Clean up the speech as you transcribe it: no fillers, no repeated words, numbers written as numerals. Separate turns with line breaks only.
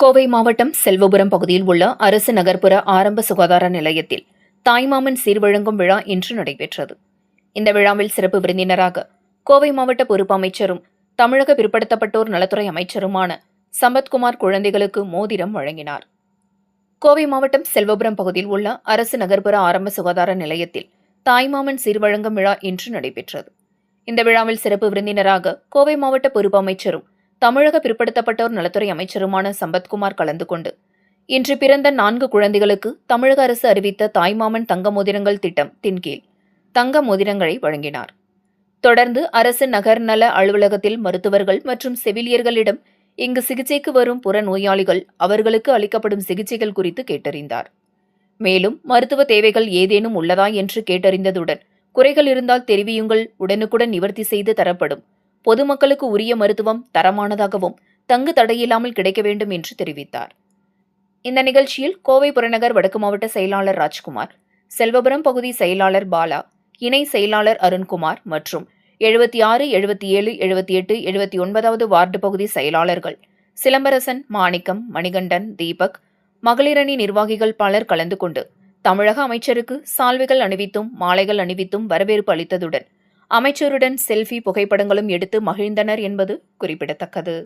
கோவை மாவட்டம் செல்வபுரம் பகுதியில் உள்ள அரசு நகர்ப்புற ஆரம்ப சுகாதார நிலையத்தில் தாய்மாமன் சீர்வழங்கும் விழா இன்று நடைபெற்றது. இந்த விழாவில் சிறப்பு விருந்தினராக கோவை மாவட்ட பொறுப்பு அமைச்சரும் தமிழக பிற்படுத்தப்பட்டோர் நலத்துறை அமைச்சருமான சம்பத்குமார் குழந்தைகளுக்கு மோதிரம் வழங்கினார். கோவை மாவட்டம் செல்வபுரம் பகுதியில் உள்ள அரசு நகர்ப்புற ஆரம்ப சுகாதார நிலையத்தில் தாய்மாமன் சீர்வழங்கும் விழா இன்று நடைபெற்றது. இந்த விழாவில் சிறப்பு விருந்தினராக கோவை மாவட்ட பொறுப்பு அமைச்சரும் தமிழக பிற்படுத்தப்பட்டோர் நலத்துறை அமைச்சருமான சம்பத்குமார் கலந்து கொண்டு இன்று பிறந்த 4 குழந்தைகளுக்கு தமிழக அரசு அறிவித்த தாய்மாமன் தங்க மோதிரங்கள் திட்டத்தின் கீழ் தங்க மோதிரங்களை வழங்கினார். தொடர்ந்து அரசு நகர் நல அலுவலகத்தில் மருத்துவர்கள் மற்றும் செவிலியர்களிடம் இங்கு சிகிச்சைக்கு வரும் புற நோயாளிகள் அவர்களுக்கு அளிக்கப்படும் சிகிச்சைகள் குறித்து கேட்டறிந்தார். மேலும் மருத்துவ தேவைகள் ஏதேனும் உள்ளதா என்று கேட்டறிந்ததுடன் குறைகள் இருந்தால் தெரிவியுங்கள், உடனுக்குடன் நிவர்த்தி செய்து தரப்படும். பொதுமக்களுக்கு உரிய மருத்துவம் தரமானதாகவும் தங்கு தடையில்லாமல் கிடைக்க வேண்டும் என்று தெரிவித்தார். இந்த நிகழ்ச்சியில் கோவை புறநகர் வடக்கு மாவட்ட செயலாளர் ராஜ்குமார், செல்வபுரம் பகுதி செயலாளர் பாலா, இணை செயலாளர் அருண்குமார் மற்றும் 76, 77, 78, 79வது வார்டு பகுதி செயலாளர்கள் சிலம்பரசன், மாணிக்கம், மணிகண்டன், தீபக், மகளிரணி நிர்வாகிகள் பலர் கலந்து கொண்டு தமிழக அமைச்சருக்கு சால்வைகள் அணிவித்தும் மாலைகள் அணிவித்தும் வரவேற்பு அளித்ததுடன் அமைச்சருடன் செல்ஃபி புகைப்படங்களும் எடுத்து மகிழ்ந்தனர் என்பது குறிப்பிடத்தக்கது.